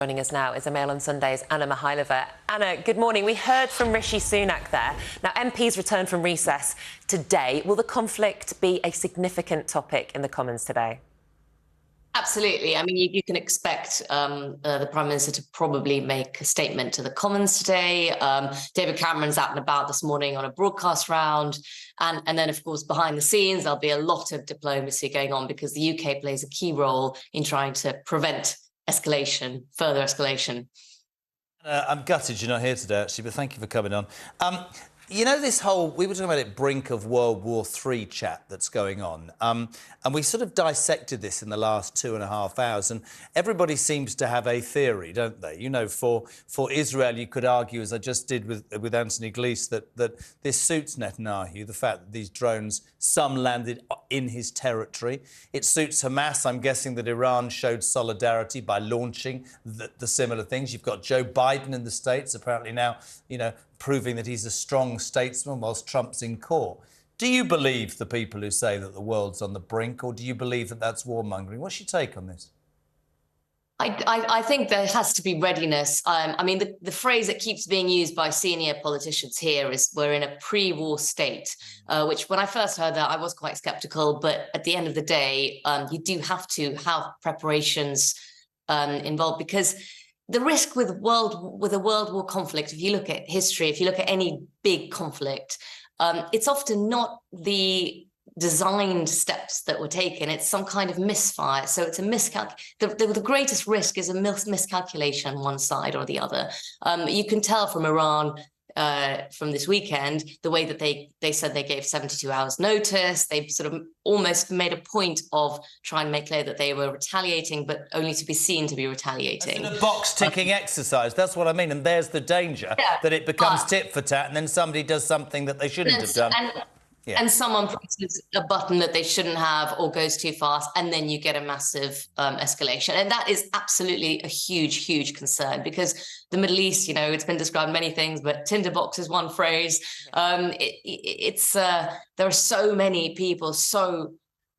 Joining us now is a Mail on Sunday's Anna Mihailova. Anna, good morning. We heard from Rishi Sunak there. Now, MPs returned from recess today. Will the conflict be a significant topic in the Commons today? Absolutely. I mean, you can expect the Prime Minister to probably make a statement to the Commons today. David Cameron's out and about this morning on a broadcast round. And then, of course, behind the scenes, there'll be a lot of diplomacy going on because the UK plays a key role in trying to prevent escalation, further escalation. I'm gutted you're not here today, actually, but thank you for coming on. You know, this whole, we were talking about it, brink of World War III chat that's going on. And we sort of dissected this in the last 2.5 hours, and everybody seems to have a theory, don't they? You know, for Israel, you could argue, as I just did with Anthony Gleeson, that this suits Netanyahu, the fact that these drones, some landed in his territory. It suits Hamas. I'm guessing that Iran showed solidarity by launching the similar things. You've got Joe Biden in the States, apparently now, you know, proving that he's a strong statesman whilst Trump's in court. Do you believe the people who say that the world's on the brink, or do you believe that that's warmongering? What's your take on this? I think there has to be readiness. I mean, the phrase that keeps being used by senior politicians here is we're in a pre-war state, which when I first heard that, I was quite skeptical. But at the end of the day, you do have to have preparations involved, because the risk with a world war conflict, if you look at history, if you look at any big conflict, it's often not the designed steps that were taken. It's some kind of misfire. So it's a the greatest risk is a miscalculation on one side or the other. You can tell from Iran from this weekend, the way that they said they gave 72 hours notice. They sort of almost made a point of trying to make clear that they were retaliating, but only to be seen to be retaliating. It's a box-ticking exercise. That's what I mean. And there's the danger that it becomes tit for tat, and then somebody does something that they shouldn't have done. And someone presses a button that they shouldn't have or goes too fast, and then you get a massive escalation. And that is absolutely a huge, huge concern, because the Middle East, you know, it's been described many things, but tinderbox is one phrase. There are so many people so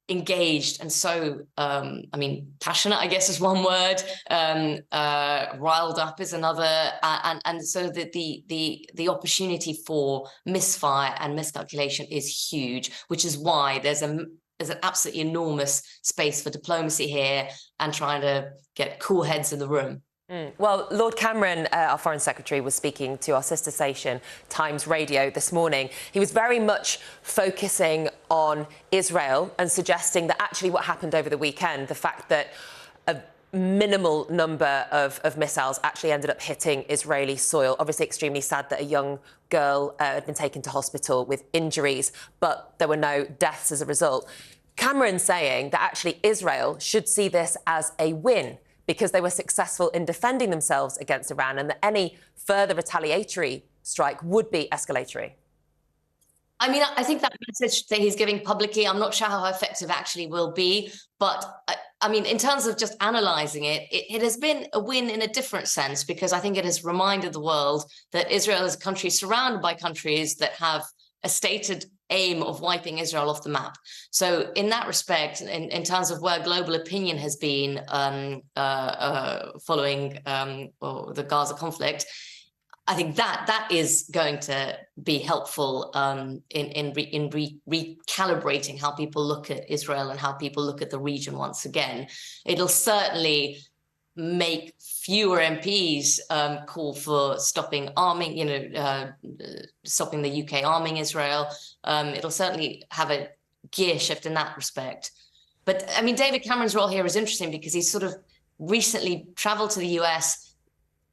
engaged and so, I mean, passionate, I guess is one word. Riled up is another, and so the opportunity for misfire and miscalculation is huge, which is why there's an absolutely enormous space for diplomacy here and trying to get cool heads in the room. Well, Lord Cameron, our Foreign Secretary, was speaking to our sister station, Times Radio, this morning. He was very much focusing on Israel and suggesting that actually what happened over the weekend, the fact that a minimal number of missiles actually ended up hitting Israeli soil. Obviously extremely sad that a young girl had been taken to hospital with injuries, but there were no deaths as a result. Cameron saying that actually Israel should see this as a win, because they were successful in defending themselves against Iran, and that any further retaliatory strike would be escalatory. I mean, I think that message that he's giving publicly, I'm not sure how effective it actually will be. But I mean, in terms of just analysing it, it has been a win in a different sense, because I think it has reminded the world that Israel is a country surrounded by countries that have a stated aim of wiping Israel off the map. So in that respect, in terms of where global opinion has been following the Gaza conflict, I think that is going to be helpful in recalibrating how people look at Israel and how people look at the region once again. It'll certainly make fewer MPs call for stopping arming, stopping the UK arming Israel. It'll certainly have a gear shift in that respect. But I mean, David Cameron's role here is interesting, because he's sort of recently traveled to the US,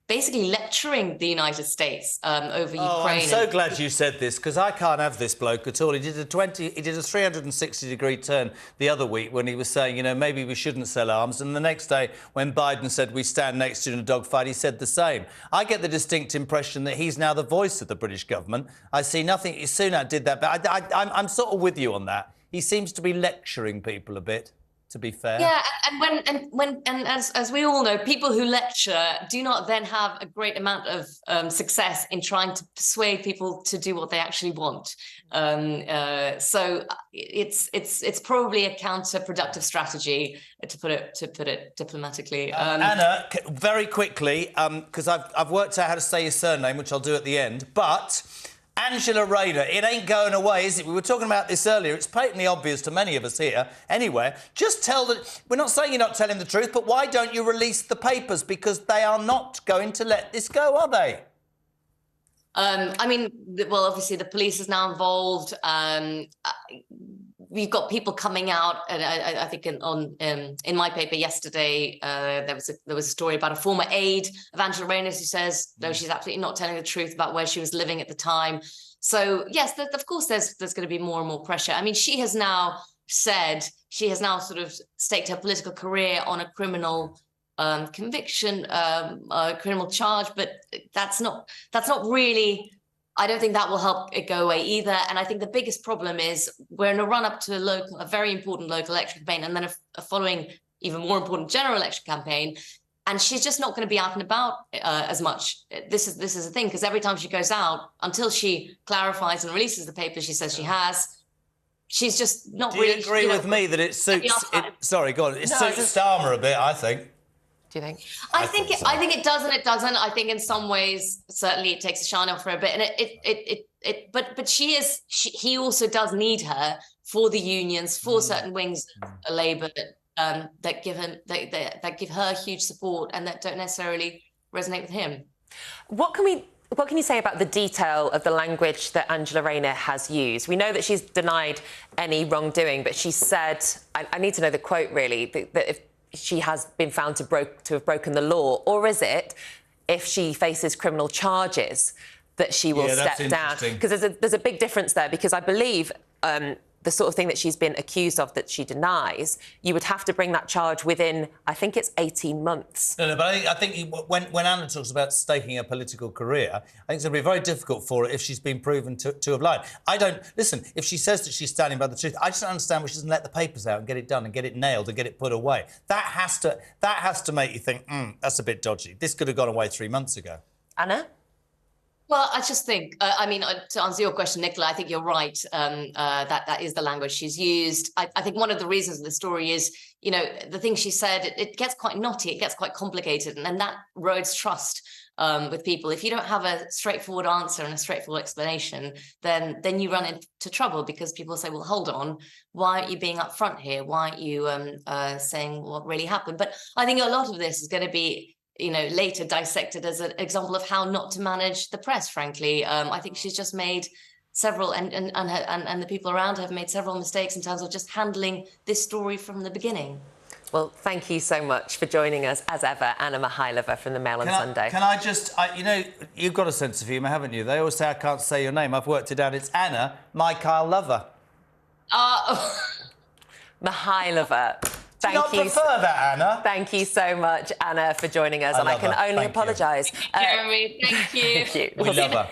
basically lecturing the United States over Ukraine. I'm so glad you said this, because I can't have this bloke at all. He did a 360-degree turn the other week when he was saying, you know, maybe we shouldn't sell arms. And the next day, when Biden said we stand next to you in a dogfight, he said the same. I get the distinct impression that he's now the voice of the British government. I see nothing. Sunak did that, but I'm sort of with you on that. He seems to be lecturing people a bit. to be fair. Yeah, and as we all know, people who lecture do not then have a great amount of success in trying to persuade people to do what they actually want. So it's probably a counterproductive strategy, to put it diplomatically. Anna, very quickly, because I've worked out how to say your surname, which I'll do at the end, but Angela Rayner, it ain't going away, is it? We were talking about this earlier. It's patently obvious to many of us here, anywhere. Just tell that... We're not saying you're not telling the truth, but why don't you release the papers? Because they are not going to let this go, are they? I mean, well, obviously the police is now involved. We've got people coming out, and I think in my paper yesterday, there was a story about a former aide of Angela Rayner's who says, no, she's absolutely not telling the truth about where she was living at the time. So yes, of course, there's going to be more and more pressure. I mean, she has now sort of staked her political career on a criminal conviction, criminal charge, but that's not really. I don't think that will help it go away either. And I think the biggest problem is we're in a run-up to a very important local election campaign, and then a following, even more important general election campaign. And she's just not going to be out and about as much. This is the thing, because every time she goes out, until she clarifies and releases the papers she says she has, she's just not really... Do you agree with me that it suits... Sorry, go on. It suits Starmer a bit, I think. Do you think? I think it does and it doesn't. I think in some ways, certainly it takes a shine off for a bit. And but he also does need her for the unions, for certain wings of Labour that give her huge support and that don't necessarily resonate with him. What can you say about the detail of the language that Angela Rayner has used? We know that she's denied any wrongdoing, but she said, I need to know the quote really, that if she has been found to have broken the law, or is it if she faces criminal charges that she will step down? Because there's a big difference there, because I believe the sort of thing that she's been accused of that she denies, you would have to bring that charge within, I think it's 18 months. No, but I think when Anna talks about staking her political career, I think it's going to be very difficult for her if she's been proven to have lied. Listen, if she says that she's standing by the truth, I just don't understand why she doesn't let the papers out and get it done and get it nailed and get it put away. That has to make you think, that's a bit dodgy. This could have gone away 3 months ago. Anna? Well, I just think, I mean, to answer your question, Nicola, I think you're right. That is the language she's used. I think one of the reasons of the story is, you know, the things she said, it gets quite knotty, it gets quite complicated, and that erodes trust with people. If you don't have a straightforward answer and a straightforward explanation, then you run into trouble, because people say, well, hold on, why aren't you being upfront here? Why aren't you saying what really happened? But I think a lot of this is going to be, you know, later dissected as an example of how not to manage the press, frankly. I think she's just made several, and the people around her have made several mistakes in terms of just handling this story from the beginning. Well, thank you so much for joining us, as ever, Anna Mihailova from the Mail on Sunday. Can I just, you know, you've got a sense of humour, haven't you? They always say I can't say your name. I've worked it out. It's Anna Mihailova. Mihailova. Do you not prefer that, Anna? Thank you so much, Anna, for joining us. And I can only apologise. Jeremy, thank you. Thank you. We love her.